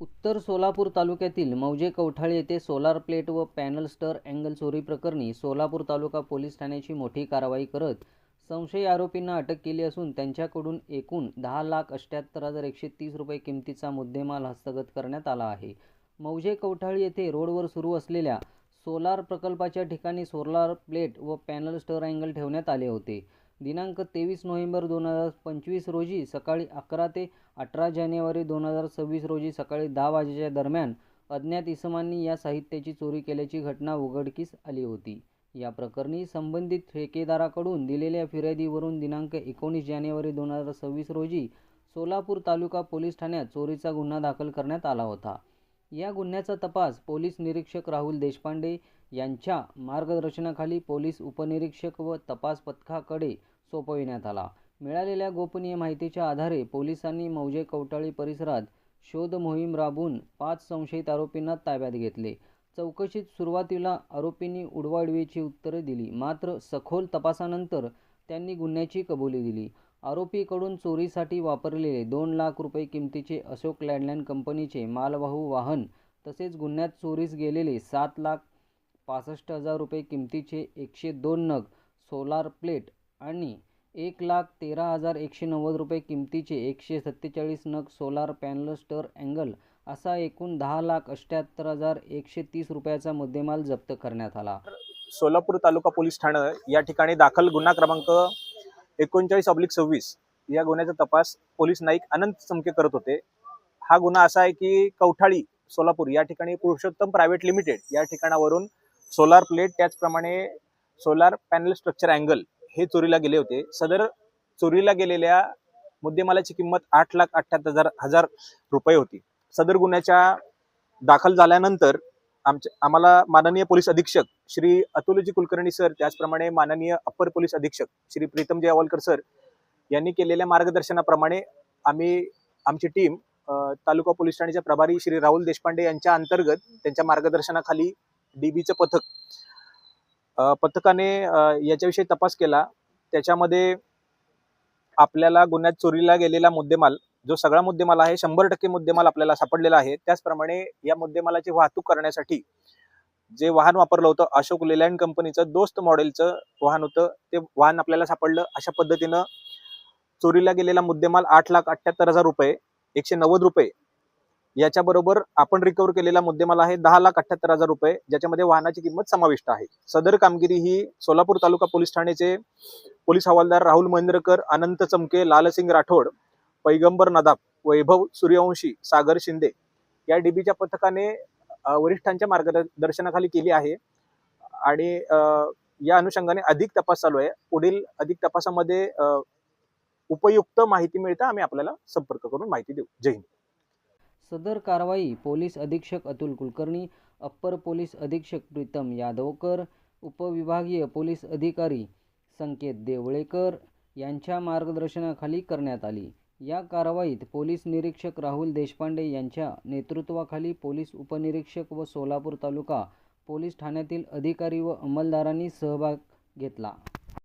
उत्तर सोलापूर तालुक्यातील मौजे कवठाळे येथे सोलार प्लेट व पॅनल स्टर अँगल चोरी प्रकरणी सोलापूर तालुका पोलीस ठाण्याची मोठी कारवाई करत संशयी आरोपींना अटक केली असून त्यांच्याकडून एकूण 10,78,130 रुपये किमतीचा मुद्देमाल हस्तगत करण्यात आला आहे। मौजे कवठाळे येथे रोडवर सुरू असलेल्या सोलार प्रकल्पाच्या ठिकाणी सोलार प्लेट व पॅनल स्टर अँगल ठेवण्यात आले होते। दिनांक 23 नोव्हेंबर 2025 रोजी सकाळी 11 ते 18 जानेवारी 2026 रोजी सकाळी 10 वाजेच्या दरम्यान अज्ञात इसमांनी या साहित्याची चोरी केल्याची घटना उघडकीस आली होती। या प्रकरणी संबंधित ठेकेदाराकडून दिलेल्या फिर्यादीवरून दिनांक 19 जानेवारी 2026 रोजी सोलापूर तालुका पोलीस ठाण्यात चोरीचा गुन्हा दाखल करण्यात आला होता। या गुन्ह्याचा तपास पोलीस निरीक्षक राहुल देशपांडे यांच्या मार्गदर्शनाखाली पोलीस उपनिरीक्षक व तपास पथकाकडे सोपविण्यात आला। मिळालेल्या गोपनीय माहितीच्या आधारे पोलिसांनी मौजे कवठाळे परिसरात शोध मोहीम राबवून 5 संशयित आरोपींना ताब्यात घेतले। चौकशीत सुरुवातीला आरोपींनी उडवाउडवीची उत्तरे दिली, मात्र सखोल तपासानंतर त्यांनी गुन्ह्याची कबुली दिली। आरोपीकडून चोरीसाठी वापरलेले 2 लाख रुपये किमतीचे अशोक लँडलाईन कंपनीचे मालवाहू वाहन तसेच गुन्ह्यात चोरीस गेलेले 7,65,000 रुपये किमतीचे 102 नग सोलार प्लेट आणि 1,13,190 रुपये किमतीचे 147 नग सोलार पॅनल स्टर अँगल असा एकूण 10,78,130 रुपयाचा मुद्देमाल जप्त करण्यात आला। सोलापूर तालुका पोलीस ठाणं या ठिकाणी दाखल गुन्हा क्रमांक 39/26 या गुन्ह्याचा तपास पोलीस नाईक अनंत चमके करत होते। हा गुन्हा असा आहे की कवठाळी सोलापूर या ठिकाणी पुरुषोत्तम प्रायव्हेट लिमिटेड या ठिकाणावरून सोलार प्लेट त्याचप्रमाणे सोलार पॅनल स्ट्रक्चर अँगल हे चोरीला गेले होते। सदर चोरीला गेलेल्या मुद्देमालाची किंमत 8,78,000 रुपये होती। सदर गुन्ह्याच्या दाखल झाल्यानंतर आम्हाला माननीय पोलीस अधीक्षक श्री अतुलजी कुलकर्णी सर, त्याचप्रमाणे माननीय अप्पर पोलीस अधीक्षक श्री प्रीतमजी अवलकर सर यांनी केलेल्या मार्गदर्शनाप्रमाणे आमची टीम तालुका पोलीस ठाण्याचे प्रभारी श्री राहुल देशपांडे यांच्या अंतर्गत त्यांच्या मार्गदर्शनाखाली डीबीचं पथकाने याच्याविषयी तपास केला। त्याच्यामध्ये आपल्याला गुन्ह्यात चोरीला गेलेला मुद्देमाल जो सगळा मुद्देमाल आहे 100% मुद्देमाल आपल्याला सापडलेला आहे। त्याचप्रमाणे या मुद्देमालाची वाहतूक करण्यासाठी जे वाहन वापरलं होतं अशोक लेलँड कंपनीचं दोस्त मॉडेलचं वाहन होतं, ते वाहन आपल्याला सापडलं। अशा पद्धतीनं चोरीला गेलेला मुद्देमाल 8,78,000 रुपये 190 रुपये याच्याबरोबर आपण रिकव्हर केलेला मुद्देमाल आहे 10,78,000 रुपये, ज्याच्यामध्ये वाहनाची किंमत समाविष्ट आहे। सदर कामगिरी ही सोलापूर तालुका पोलीस ठाण्याचे पोलीस हवालदार राहुल महेंद्रकर, अनंत चमके, लालसिंग राठोड, पैगंबर नदाब, वैभव सूर्यवंशी, सागर शिंदे या डीबीच्या पथकाने वरिष्ठांच्या मार्गदर्शनाखाली केली आहे आणि या अनुषंगाने अधिक तपास चालू आहे। पुढील अधिक तपासामध्ये उपयुक्त माहिती मिळता आम्ही आपल्याला संपर्क करून माहिती देऊ। जय हिंद। सदर कारवाई पोलीस अधीक्षक अतुल कुलकर्णी, अप्पर पोलीस अधीक्षक प्रीतम यादवकर, उपविभागीय पोलीस अधिकारी संकेत देवळेकर यांच्या मार्गदर्शनाखाली करण्यात आली। या कारवाईत पोलीस निरीक्षक राहुल देशपांडे यांच्या नेतृत्वाखाली पोलीस उपनिरीक्षक व सोलापूर तालुका पोलीस ठाण्यातील अधिकारी व अंमलदारांनी सहभाग घेतला।